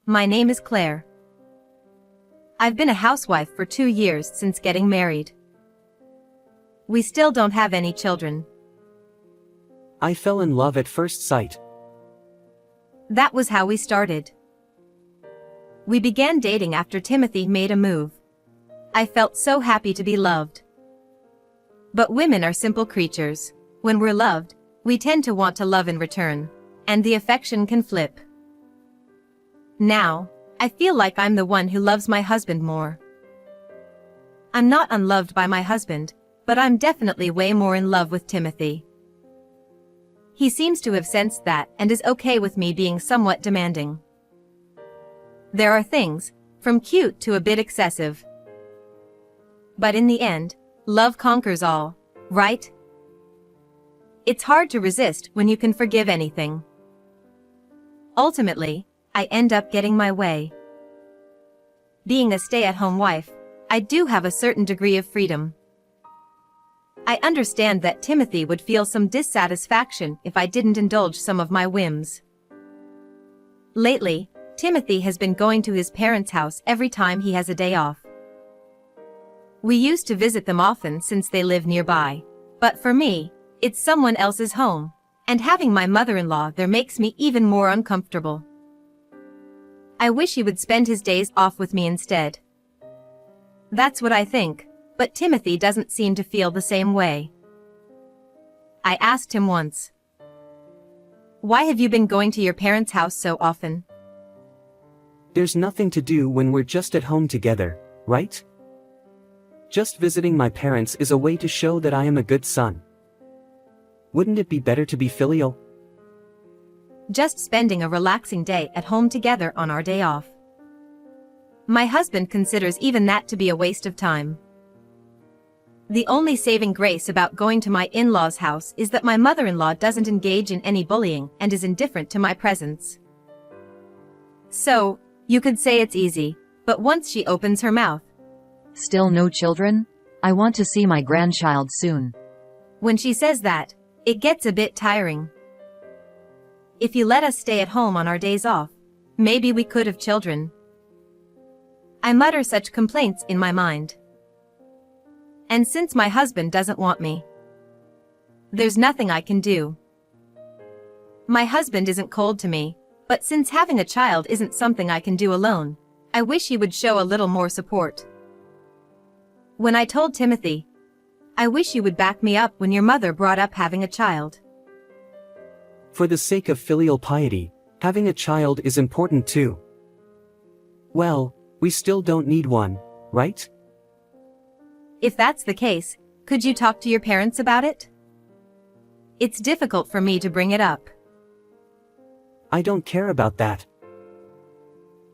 My name is Claire. I've been a housewife for 2 years since getting married. We still don't have any children. I fell in love at first sight. That was how we started. We began dating after Timothy made a move. I felt so happy to be loved. But women are simple creatures. When we're loved, we tend to want to love in return, and the affection can flip. Now, I feel like I'm the one who loves my husband more. I'm not unloved by my husband, but I'm definitely way more in love with Timothy. He seems to have sensed that and is okay with me being somewhat demanding. There are things, from cute to a bit excessive. But in the end, love conquers all, right? It's hard to resist when you can forgive anything. Ultimately, I end up getting my way. Being a stay-at-home wife, I do have a certain degree of freedom. I understand that Timothy would feel some dissatisfaction if I didn't indulge some of my whims. Lately, Timothy has been going to his parents' house every time he has a day off. We used to visit them often since they live nearby, but for me, it's someone else's home, and having my mother-in-law there makes me even more uncomfortable. I wish he would spend his days off with me instead. That's what I think, but Timothy doesn't seem to feel the same way. I asked him once, "Why have you been going to your parents' house so often?" There's nothing to do when we're just at home together, right? Just visiting my parents is a way to show that I am a good son. Wouldn't it be better to be filial? Just spending a relaxing day at home together on our day off. My husband considers even that to be a waste of time. The only saving grace about going to my in-laws' house is that my mother-in-law doesn't engage in any bullying and is indifferent to my presence. So, you could say it's easy, but once she opens her mouth, "Still no children? I want to see my grandchild soon." when she says that, it gets a bit tiring. If you let us stay at home on our days off, maybe we could have children. I mutter such complaints in my mind. And since my husband doesn't want me, there's nothing I can do. My husband isn't cold to me, but since having a child isn't something I can do alone, I wish he would show a little more support. When I told Timothy, "I wish you would back me up when your mother brought up having a child." For the sake of filial piety, having a child is important too. Well, we still don't need one, right? If that's the case, could you talk to your parents about it? It's difficult for me to bring it up. I don't care about that.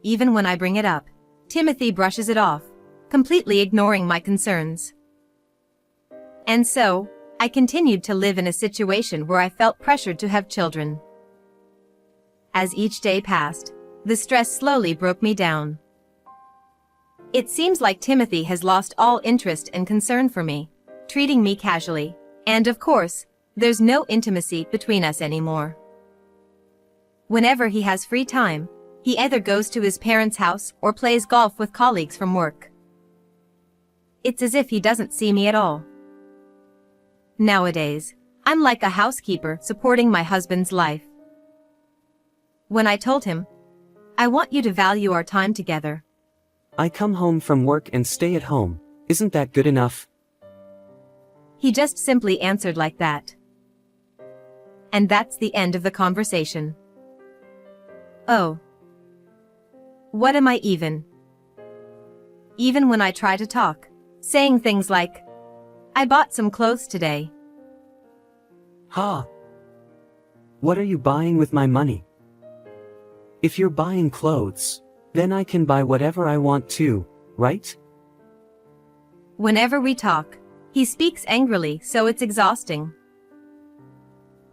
Even when I bring it up, Timothy brushes it off, completely ignoring my concerns. And so, I continued to live in a situation where I felt pressured to have children. As each day passed, the stress slowly broke me down. It seems like Timothy has lost all interest and concern for me, treating me casually, and of course, there's no intimacy between us anymore. Whenever he has free time, he either goes to his parents' house or plays golf with colleagues from work. It's as if he doesn't see me at all. Nowadays, I'm like a housekeeper supporting my husband's life. When I told him, "I want you to value our time together," I come home from work and stay at home, isn't that good enough? he just simply answered like that. And that's the end of the conversation. Oh. What am I even? Even when I try to talk, saying things like, "I bought some clothes today." Ha! What are you buying with my money? If you're buying clothes, then I can buy whatever I want too, right? Whenever we talk, he speaks angrily, so it's exhausting.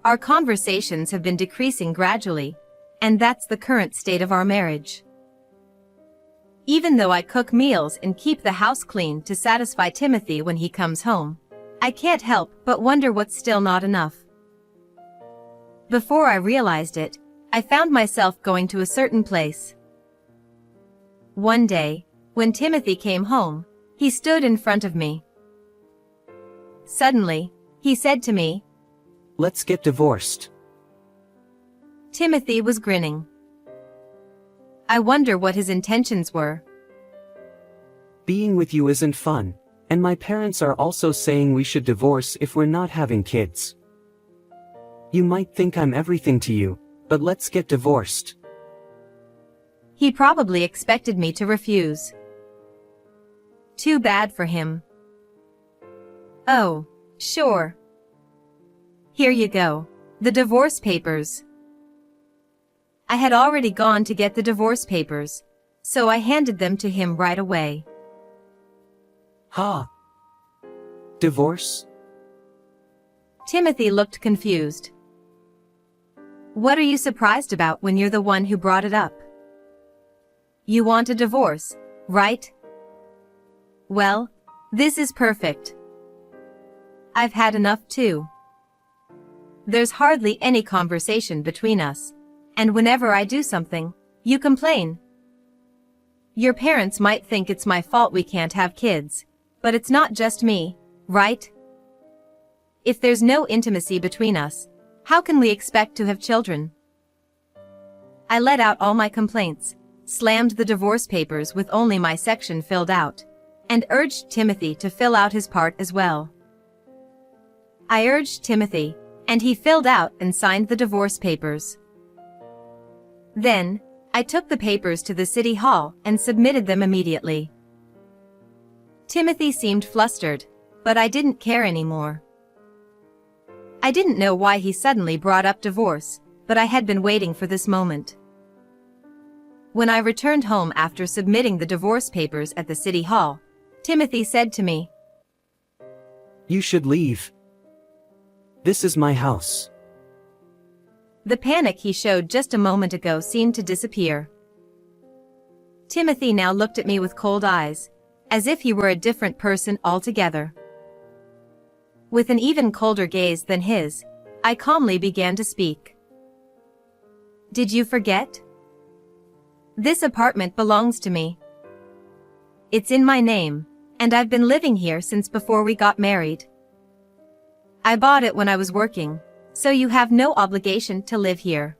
Our conversations have been decreasing gradually, and that's the current state of our marriage. Even though I cook meals and keep the house clean to satisfy Timothy when he comes home, I can't help but wonder what's still not enough. Before I realized it, I found myself going to a certain place. One day, when Timothy came home, he stood in front of me. Suddenly, he said to me, "Let's get divorced." Timothy was grinning. I wonder what his intentions were. Being with you isn't fun, and my parents are also saying we should divorce if we're not having kids. You might think I'm everything to you, but let's get divorced. He probably expected me to refuse. Too bad for him. Oh, sure. Here you go. The divorce papers. I had already gone to get the divorce papers, so I handed them to him right away. Ha! Divorce? Timothy looked confused. What are you surprised about when you're the one who brought it up? You want a divorce, right? Well, this is perfect. I've had enough too. There's hardly any conversation between us, and whenever I do something, you complain. Your parents might think it's my fault we can't have kids, but it's not just me, right? If there's no intimacy between us, how can we expect to have children? I let out all my complaints, slammed the divorce papers with only my section filled out, and urged Timothy to fill out his part as well. I urged Timothy, and he filled out and signed the divorce papers. Then, I took the papers to the city hall and submitted them immediately. Timothy seemed flustered, but I didn't care anymore. I didn't know why he suddenly brought up divorce, but I had been waiting for this moment. When I returned home after submitting the divorce papers at the city hall, Timothy said to me, "You should leave. This is my house." The panic he showed just a moment ago seemed to disappear. Timothy now looked at me with cold eyes, as if he were a different person altogether. With an even colder gaze than his, I calmly began to speak. "Did you forget? This apartment belongs to me. It's in my name, and I've been living here since before we got married. I bought it when I was working, so you have no obligation to live here.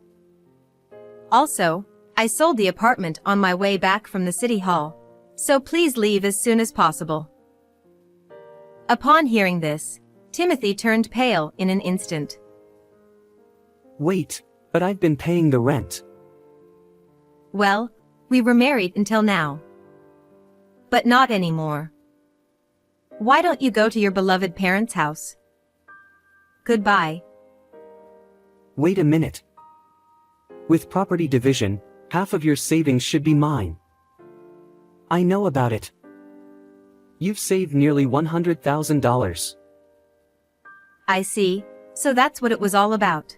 Also, I sold the apartment on my way back from the city hall, so please leave as soon as possible." Upon hearing this, Timothy turned pale in an instant. "Wait, but I've been paying the rent." "Well, we were married until now. But not anymore. Why don't you go to your beloved parents' house? Goodbye." Wait a minute. With property division, half of your savings should be mine. I know about it. You've saved nearly $100,000. I see, so that's what it was all about.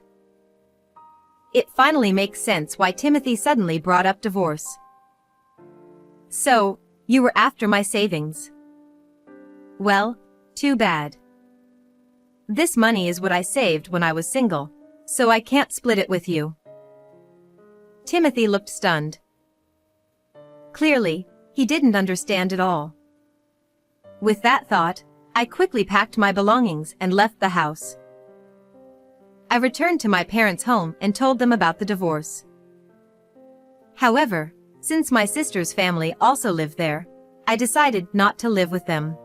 It finally makes sense why Timothy suddenly brought up divorce. So, you were after my savings. Well, too bad. This money is what I saved when I was single, so I can't split it with you. Timothy looked stunned. Clearly, he didn't understand at all. With that thought, I quickly packed my belongings and left the house. I returned to my parents' home and told them about the divorce. However, since my sister's family also lived there, I decided not to live with them.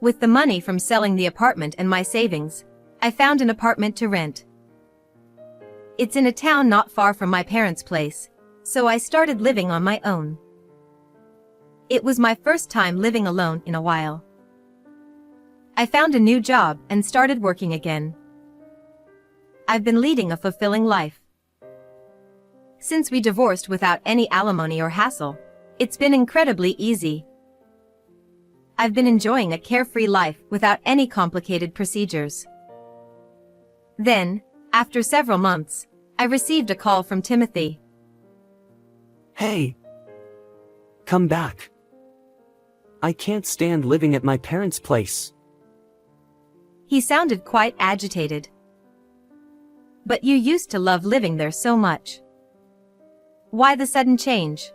With the money from selling the apartment and my savings, I found an apartment to rent. It's in a town not far from my parents' place, so I started living on my own. It was my first time living alone in a while. I found a new job and started working again. I've been leading a fulfilling life. Since we divorced without any alimony or hassle, it's been incredibly easy. I've been enjoying a carefree life without any complicated procedures. Then, after several months, I received a call from Timothy. "Hey! Come back. I can't stand living at my parents' place." He sounded quite agitated. "But you used to love living there so much. Why the sudden change?"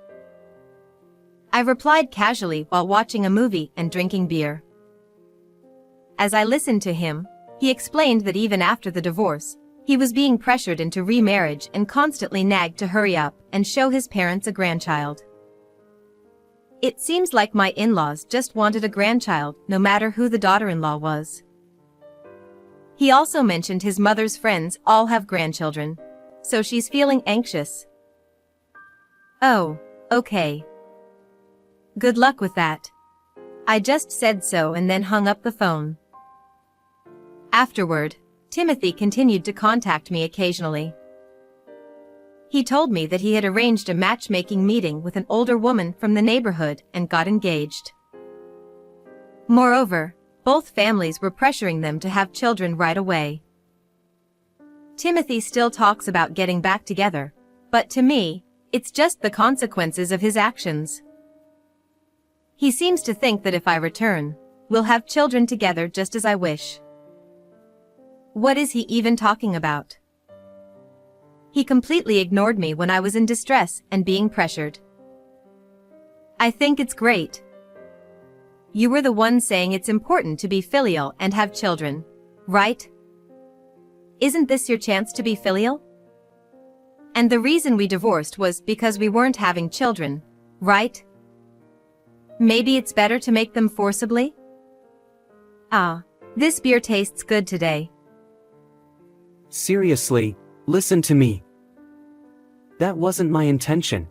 I replied casually while watching a movie and drinking beer. As I listened to him, he explained that even after the divorce, he was being pressured into remarriage and constantly nagged to hurry up and show his parents a grandchild. It seems like my in-laws just wanted a grandchild, no matter who the daughter-in-law was. He also mentioned his mother's friends all have grandchildren, so she's feeling anxious. Oh, okay. Good luck with that. I just said so and then hung up the phone. Afterward, Timothy continued to contact me occasionally. He told me that he had arranged a matchmaking meeting with an older woman from the neighborhood and got engaged. Moreover, both families were pressuring them to have children right away. Timothy still talks about getting back together, but to me, it's just the consequences of his actions. He seems to think that if I return, we'll have children together just as I wish. What is he even talking about? He completely ignored me when I was in distress and being pressured. I think it's great. You were the one saying it's important to be filial and have children, right? Isn't this your chance to be filial? And the reason we divorced was because we weren't having children, right? Maybe it's better to make them forcibly? Ah, this beer tastes good today. Seriously, listen to me. That wasn't my intention.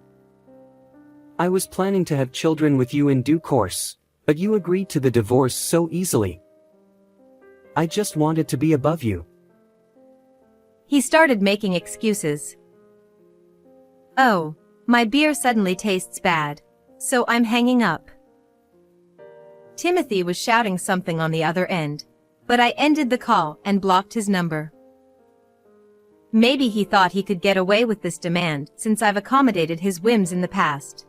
I was planning to have children with you in due course, but you agreed to the divorce so easily. I just wanted to be above you. He started making excuses. Oh, my beer suddenly tastes bad, so I'm hanging up. Timothy was shouting something on the other end, but I ended the call and blocked his number. Maybe he thought he could get away with this demand since I've accommodated his whims in the past.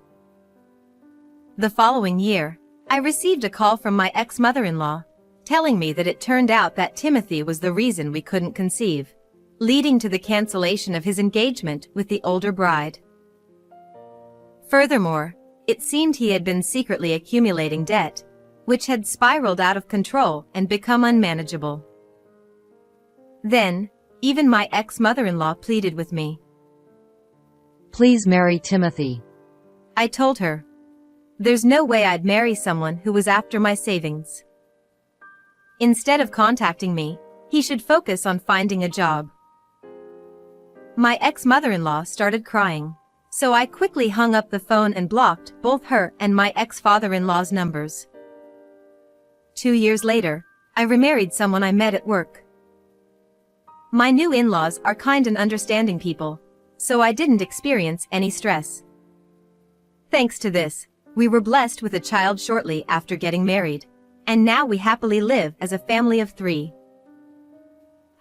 The following year, I received a call from my ex-mother-in-law, telling me that it turned out that Timothy was the reason we couldn't conceive, leading to the cancellation of his engagement with the older bride. Furthermore, it seemed he had been secretly accumulating debt, which had spiraled out of control and become unmanageable. Then, even my ex-mother-in-law pleaded with me. Please marry Timothy. I told her. There's no way I'd marry someone who was after my savings. Instead of contacting me, he should focus on finding a job. My ex-mother-in-law started crying, so I quickly hung up the phone and blocked both her and my ex-father-in-law's numbers. 2 years later, I remarried someone I met at work. My new in-laws are kind and understanding people, so I didn't experience any stress. Thanks to this, we were blessed with a child shortly after getting married, and now we happily live as a family of 3.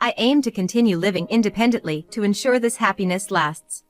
I aim to continue living independently to ensure this happiness lasts.